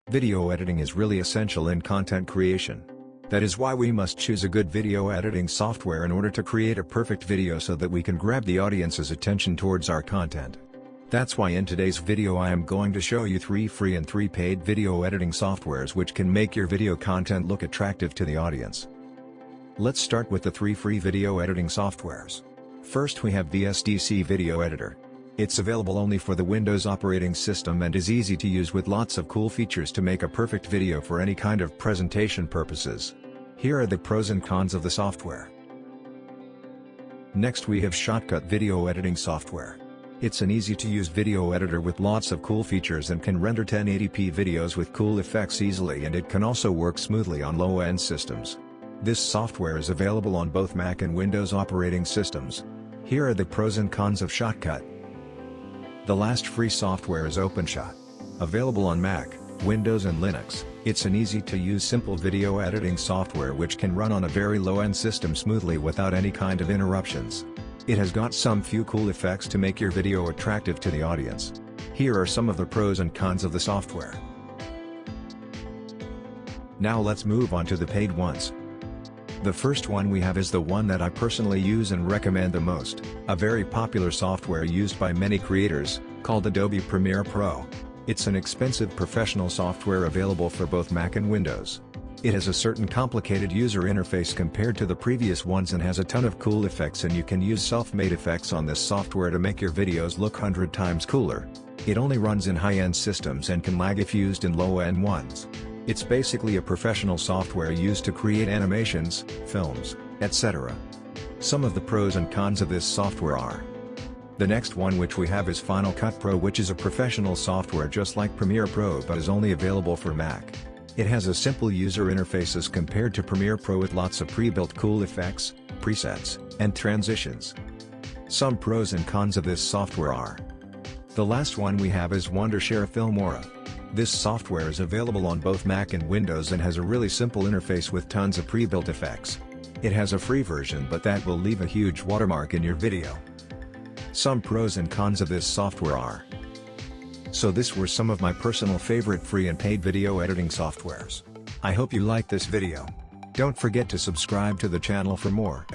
Video editing is really essential in content creation. That is why we must choose a good video editing software in order to create a perfect video so that we can grab the audience's attention towards our content. That's why in today's video I am going to show you 3 free and 3 paid video editing softwares which can make your video content look attractive to the audience. Let's start with the 3 free video editing softwares. First we have VSDC Video Editor. It's available only for the Windows operating system and is easy to use with lots of cool features to make a perfect video for any kind of presentation purposes. Here are the pros and cons of the software. Next we have SHOTCUT Video Editing Software. It's an easy-to-use video editor with lots of cool features and can render 1080p videos with cool effects easily, and it can also work smoothly on low-end systems. This software is available on both Mac and Windows operating systems. Here are the pros and cons of SHOTCUT. The last free software is OpenShot. Available on Mac, Windows and Linux, it's an easy-to-use simple video editing software which can run on a very low-end system smoothly without any kind of interruptions. It has got some few cool effects to make your video attractive to the audience. Here are some of the pros and cons of the software. Now let's move on to the paid ones. The first one we have is the one that I personally use and recommend the most, a very popular software used by many creators, called Adobe Premiere Pro. It's an expensive professional software available for both Mac and Windows. It has a certain complicated user interface compared to the previous ones and has a ton of cool effects, and you can use self-made effects on this software to make your videos look 100 times cooler. It only runs in high-end systems and can lag if used in low-end ones. It's basically a professional software used to create animations, films, etc. Some of the pros and cons of this software are: the next one which we have is Final Cut Pro, which is a professional software just like Premiere Pro but is only available for Mac. It has a simple user interface as compared to Premiere Pro with lots of pre-built cool effects, presets, and transitions. Some pros and cons of this software are: the last one we have is WONDERSHARE FILMORA. This software is available on both Mac and Windows and has a really simple interface with tons of pre-built effects. It has a free version, but that will leave a huge watermark in your video. Some pros and cons of this software are. So this were some of my personal favorite free and paid video editing softwares. I hope you liked this video. Don't forget to subscribe to the channel for more.